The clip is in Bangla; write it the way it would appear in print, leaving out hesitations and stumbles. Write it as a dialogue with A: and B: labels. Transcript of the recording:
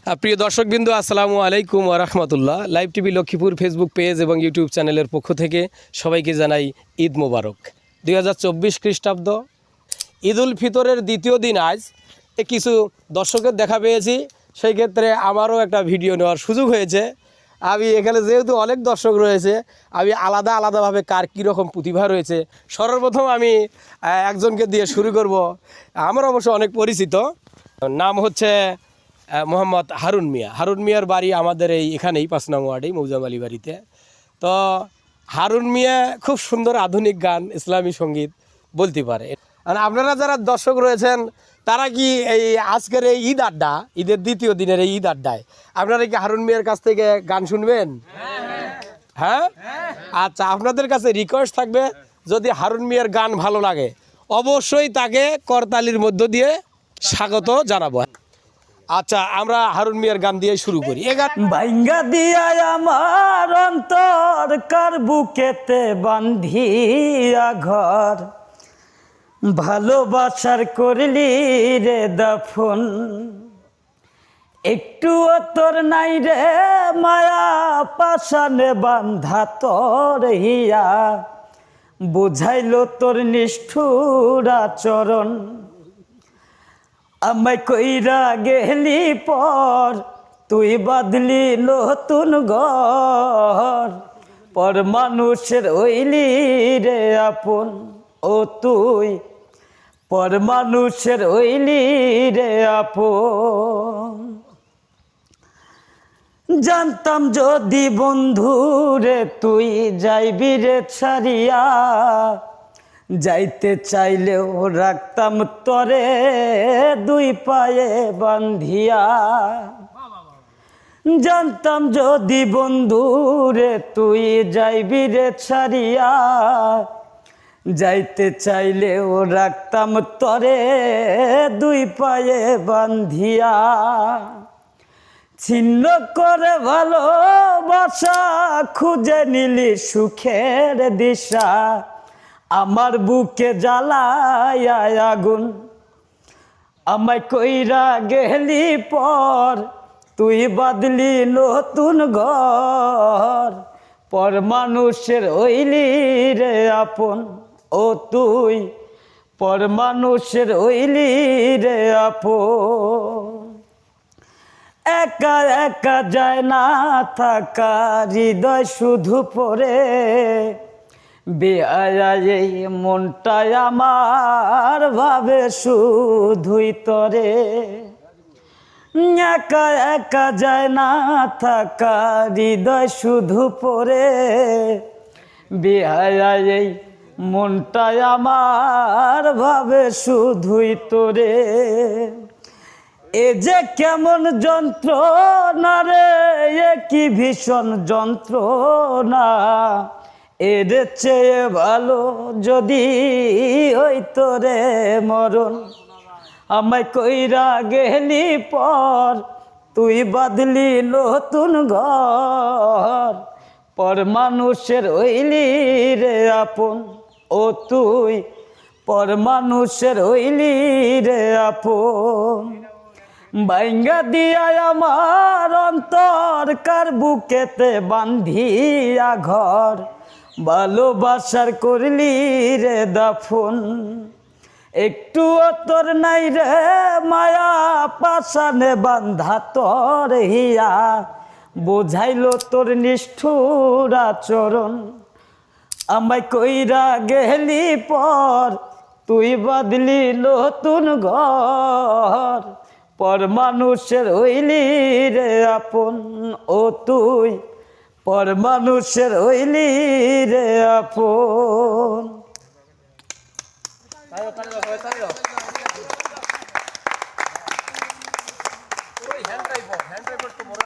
A: প্রিয় দর্শকবৃন্দ, আসসালামু আলাইকুম ওয়া রাহমাতুল্লাহ। Live TV Lakshmipur Facebook page এবং ইউটিউব চ্যানেলের পক্ষ থেকে সবাইকে জানাই ঈদ মোবারক। 2024 খ্রিস্টাব্দ ঈদ উল ফিতরের দ্বিতীয় দিন আজ কিছু দর্শকের দেখা পেয়েছি, সেই ক্ষেত্রে আমারও একটা ভিডিও নেওয়ার সুযোগ হয়েছে। আমি এখানে যেহেতু অনেক দর্শক রয়েছে, আমি আলাদাভাবে কার কীরকম প্রতিভা রয়েছে সর্বপ্রথম আমি একজনকে দিয়ে শুরু করব। আমার অবশ্য অনেক পরিচিত, নাম হচ্ছে মোহাম্মদ হারুন মিয়া। হারুন মিয়ার বাড়ি আমাদের এখানেই 5 নং ওয়ার্ডেই মৌজামালি বাড়িতে। তো হারুন মিয়া খুব সুন্দর আধুনিক গান, ইসলামী সঙ্গীত বলতে পারে। আর আপনারা যারা দর্শক রয়েছেন তারা কি এই আজকের এই ঈদ আড্ডা, ঈদের দ্বিতীয় দিনের এই ঈদ আড্ডায় আপনারা কি হারুন মিয়ার কাছ থেকে গান শুনবেন? হ্যাঁ, আচ্ছা, আপনাদের কাছে রিকোয়েস্ট থাকবে, যদি হারুন মিয়ার গান ভালো লাগে অবশ্যই তাকে করতালির মধ্য দিয়ে স্বাগত জানাবো। আচ্ছা, আমরা হারুন মিয়ার গান দিয়ে শুরু করি। এ গান
B: ভাঙ্গা দিয়া আমার অন্তর কার বুকেতে বান্ধিয়া ঘর, ভালোবাসার করলি রে দাফন, একটু তোর নাই রে মায়া পাশানে বান্ধা তোর হিয়া, বুঝাইলো তোর নিষ্ঠুর আচরণ, আমায় কইরা গেলি পর তুই বাঁধলি নতুন ঘর, পর মানুষের হইলি রে আপন, ও তুই পর মানুষের হইলি রে আপন। জানতাম যদি বন্ধু রে তুই যাইবি রে ছাড়িয়া, যাইতে চাইলেও রাখতাম তরে দুই পায়ে বান্ধিয়া। জানতাম যদি বন্ধু রে তুই যাইবি রে ছাড়িয়া, যাইতে চাইলেও রাখতাম তরে দুই পায়ে বান্ধিয়া। ছিন্ন করে ভালোবাসা খুঁজে নিলি সুখের দিশা, আমার বুকে জ্বালায় আগুন, আমায় কইরা গেলি পর তুই বাঁধলি নতুন ঘর, পর মানুষের হইলি রে আপন, ও তুই পর মানুষের হইলি রে আপন। একা একা যায় না থাকা হৃদয় শুধু পড়ে, বেআই মনটাই আমার ভাবে শুধুই তরে। একা একা যায় না থাকা হৃদয় শুধু পড়ে, বেআই মনটাই আমার ভাবে শুধুই তোরে। এ যে কেমন যন্ত্রণা রে, এ কি ভীষণ যন্ত্রণা, এর চেয়ে ভালো যদি হইতো রে মরণ, আমায় কইরা গেলি পর তুই বাঁধলি নতুন ঘর, পর মানুষের হইলি রে আপন, ও তুই পর মানুষের হইলি রে আপন। ভাঙ্গা দিয়া আমার অন্তর কার বুকেতে বান্ধিয়া ঘর, ভালোবাসার করলি রে দাফন, একটু তোর নাই রে মায়া পাশানে বান্ধা তোর হিয়া, বোঝাইলো তোর নিষ্ঠুর আচরণ, আমায় কইরা গেলি পর তুই বাঁধলি নতুন ঘর, পর মানুষের হইলি রে আপন, ও তুই পর মানুষের হইলি রে আপন।